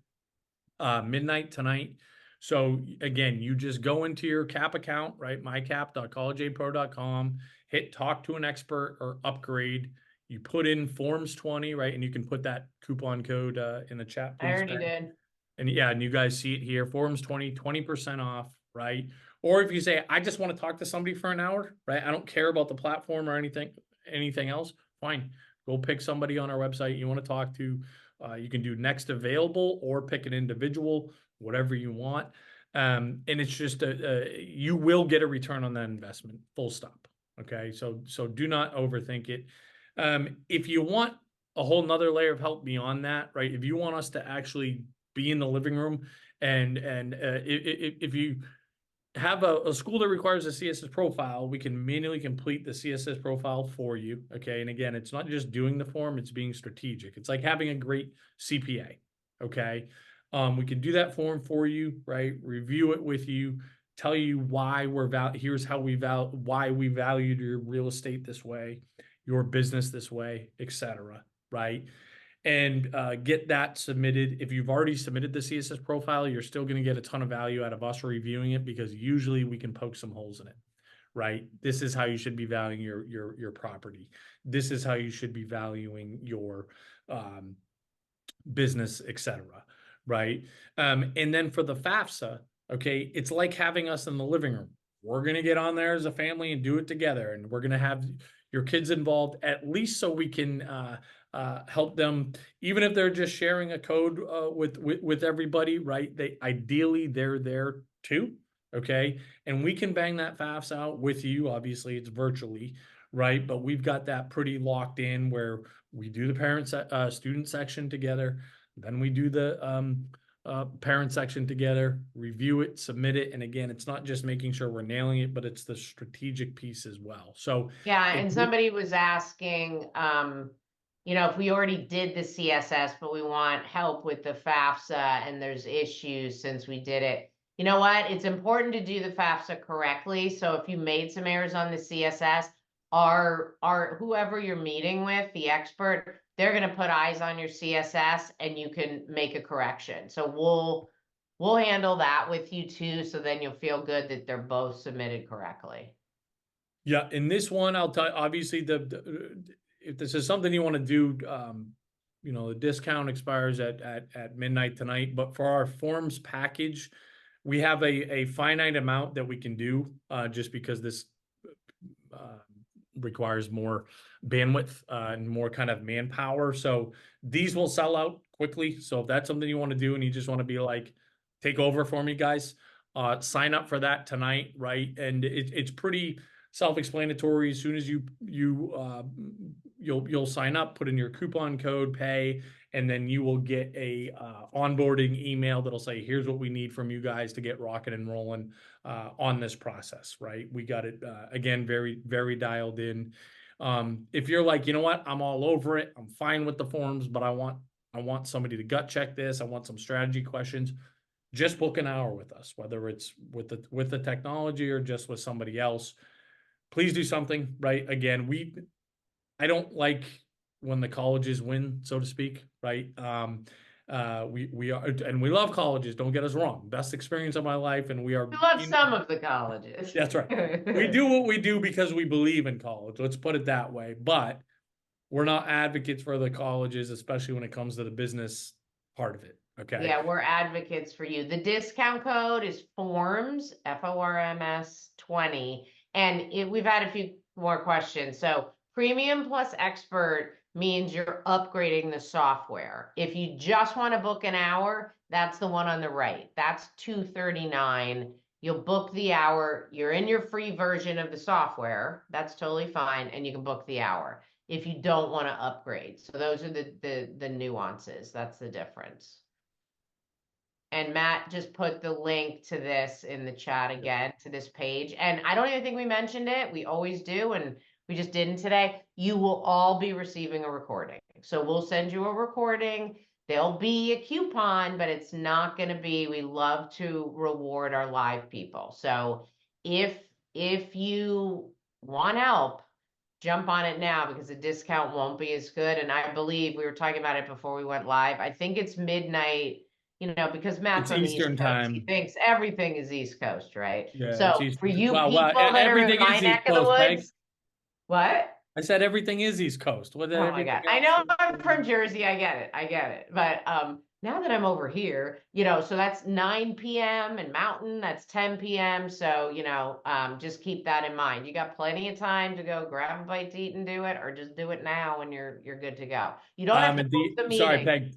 midnight tonight. So again, you just go into your CAP account, right? mycap.collegeapro.com, hit talk to an expert or upgrade. You put in forms 20, right? And you can put that coupon code in the chat, I please. already did. And yeah, and you guys see it here, forms 20% off, right? Or if you say, I just want to talk to somebody for an hour, right? I don't care about the platform or anything else, fine. Go pick somebody on our website you want to talk to. You can do next available or pick an individual, whatever you want. And it's just you will get a return on that investment, full stop. Okay, so do not overthink it. If you want a whole nother layer of help beyond that, right? If you want us to actually be in the living room and if you have a school that requires a CSS profile, we can manually complete the CSS profile for you. Okay. And again, it's not just doing the form, it's being strategic. It's like having a great CPA. Okay. We can do that form for you, right? Review it with you, tell you why here's how why we valued your real estate this way, your business this way, etc. Right. And get that submitted. If you've already submitted the CSS profile, you're still going to get a ton of value out of us reviewing it, because usually we can poke some holes in it, right? This is how you should be valuing your property. This is how you should be valuing your business, etc. Right? And then for the FAFSA, okay, it's like having us in the living room. We're going to get on there as a family and do it together, and we're going to have your kids involved, at least so we can help them, even if they're just sharing a code with everybody, right? Ideally they're there too, okay? And we can bang that FAFSA out with you. Obviously, it's virtually, right? But we've got that pretty locked in, where we do the parents student section together, then we do the parent section together, review it, submit it. And again, it's not just making sure we're nailing it, but it's the strategic piece as well. So Yeah, and somebody was asking, if we already did the CSS, but we want help with the FAFSA and there's issues since we did it, you know what? It's important to do the FAFSA correctly. So if you made some errors on the CSS, our whoever you're meeting with, the expert, they're going to put eyes on your CSS and you can make a correction. So we'll handle that with you too. So then you'll feel good that they're both submitted correctly. Yeah, in this one, I'll tell you, obviously if this is something you want to do, the discount expires at midnight tonight, but for our forms package, we have a finite amount that we can do, just because this requires more bandwidth and more kind of manpower. So these will sell out quickly. So if that's something you want to do and you just want to be like, take over for me, guys, sign up for that tonight, right? And it's pretty self-explanatory. As soon as you'll sign up, put in your coupon code, pay, and then you will get a onboarding email that'll say, here's what we need from you guys to get rocking and rolling on this process, right? We got it again, very, very dialed in. If you're like, you know what, I'm all over it, I'm fine with the forms, but I want somebody to gut check this, I want some strategy questions, just book an hour with us, whether it's with the technology or just with somebody else. Please do something, right? Again, I don't like when the colleges win, so to speak, right? We are, and we love colleges, don't get us wrong. Best experience of my life, and we are. We love some of the colleges. That's right. We do what we do because we believe in college. Let's put it that way. But we're not advocates for the colleges, especially when it comes to the business part of it. Okay. Yeah, we're advocates for you. The discount code is FORMS, FORMS 20. And we've had a few more questions. So premium plus expert means you're upgrading the software. If you just want to book an hour, that's the one on the right. That's $239. You'll book the hour. You're in your free version of the software. That's totally fine. And you can book the hour if you don't want to upgrade. So those are the nuances. That's the difference. And Matt just put the link to this in the chat again, to this page. And I don't even think we mentioned it. We always do, and we just didn't today. You will all be receiving a recording. So we'll send you a recording. There'll be a coupon, but it's not going to be, we love to reward our live people. So if you want help, jump on it now because the discount won't be as good. And I believe we were talking about it before we went live. I think it's midnight. Because Matt's It's on the East Eastern Coast, time. he thinks everything is East Coast, right? Yeah. So for you people that are everything in my is neck East of the Coast, Peg. woods, what? I said everything is East Coast. Oh my God. I know I'm from Jersey. I get it. But now that I'm over here, so that's 9 p.m. and Mountain, that's 10 p.m. So, just keep that in mind. You got plenty of time to go grab a bite to eat and do it, or just do it now and you're good to go. You don't have to book the meeting. Sorry, Peg.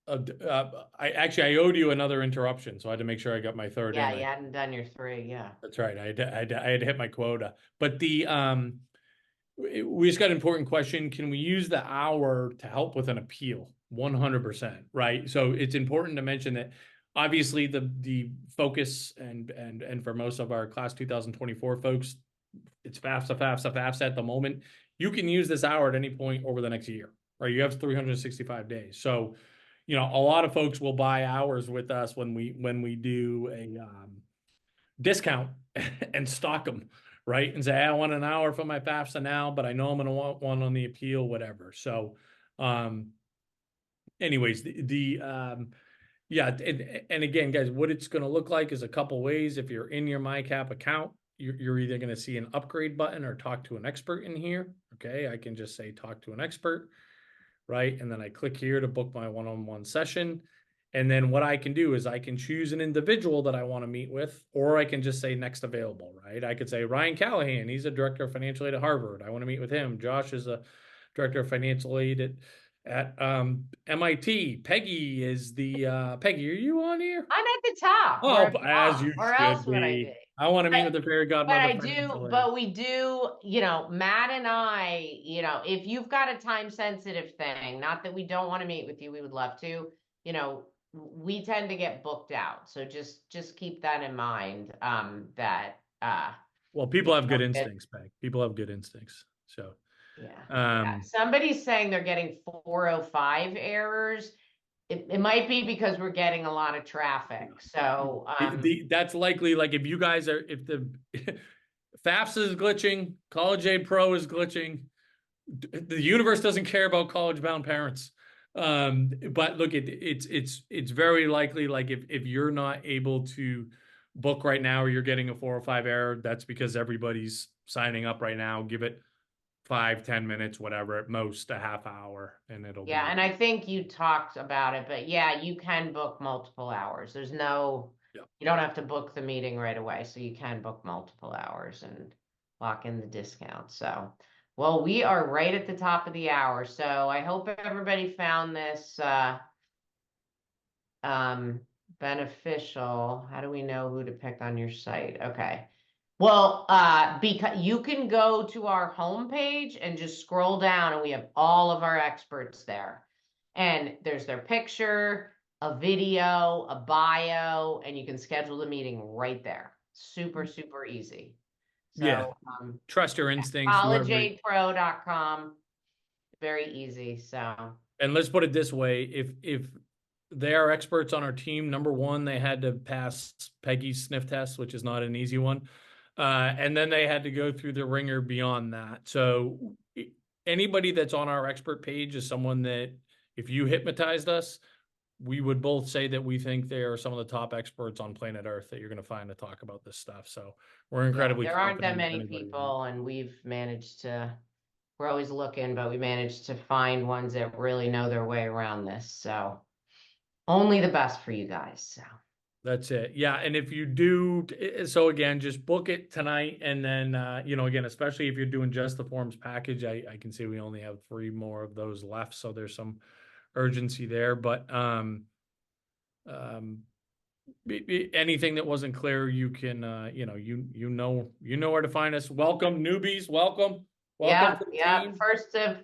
I owed you another interruption, so I had to make sure I got my third. Yeah, you hadn't done your 3. Yeah, that's right. I had to hit my quota. But we just got an important question. Can we use the hour to help with an appeal? 100%, right? So it's important to mention that obviously the focus and for most of our class 2024 folks, it's FAFSA at the moment. You can use this hour at any point over the next year, right? You have 365 days. So a lot of folks will buy hours with us when we do a discount and stock them, right? And say, hey, I want an hour for my FAFSA now, but I know I'm going to want one on the appeal, whatever. So, anyways, yeah. And again, guys, what it's going to look like is a couple ways. If you're in your MyCap account, you're either going to see an upgrade button or talk to an expert in here. Okay. I can just say, talk to an expert. Right. And then I click here to book my one-on-one session. And then what I can do is I can choose an individual that I want to meet with, or I can just say next available, right? I could say Ryan Callahan, he's a director of financial aid at Harvard. I want to meet with him. Josh is a director of financial aid at MIT. Peggy is the, Peggy, are you on here? I'm at the top. Oh, as you or else would I be? I want to meet with the fairy godmother. But we do, Matt and I, if you've got a time sensitive thing, not that we don't want to meet with you, we would love to, we tend to get booked out. So just keep that in mind, that, well, people have good instincts, Peg. People have good instincts. So, Yeah. Somebody's saying they're getting 405 errors. It might be because we're getting a lot of traffic. So that's likely, like, if you guys are, if the FAFSA is glitching, CollegeAPro is glitching, the universe doesn't care about college-bound parents. But look, it's very likely, like, if you're not able to book right now, or you're getting a 405 error, that's because everybody's signing up right now. Give it 5-10 minutes, whatever, at most a half hour, and it'll be. And I think you talked about it, but yeah, you can book multiple hours. There's no, you don't have to book the meeting right away. So you can book multiple hours and lock in the discount. So, well, we are right at the top of the hour. So I hope everybody found this beneficial. How do we know who to pick on your site? Okay. Well, because you can go to our homepage and just scroll down, and we have all of our experts there. And there's their picture, a video, a bio, and you can schedule the meeting right there. Super, super easy. So, trust your instincts. CollegeAPro.com. Very easy. So, and let's put it this way: if they are experts on our team, number one, they had to pass Peggy's sniff test, which is not an easy one. And then they had to go through the ringer beyond that. So anybody that's on our expert page is someone that, if you hypnotized us, we would both say that we think they are some of the top experts on planet Earth that you're going to find to talk about this stuff. So we're incredibly there aren't that many people, and we've managed to, we're always looking, but we managed to find ones that really know their way around this. So only the best for you guys. So that's it. Yeah. And if you do, so again, just book it tonight. And then, again, especially if you're doing just the forms package, I can see we only have 3 more of those left. So there's some urgency there, but, anything that wasn't clear, you can, you know where to find us. Welcome, newbies. Welcome. Yeah.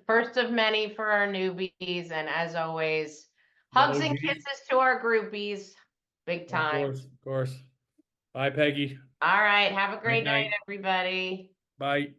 First of many for our newbies. And as always, hugs and kisses to our groupies. Big time. Of course. Bye, Peggy. All right. Have a great night, everybody. Bye.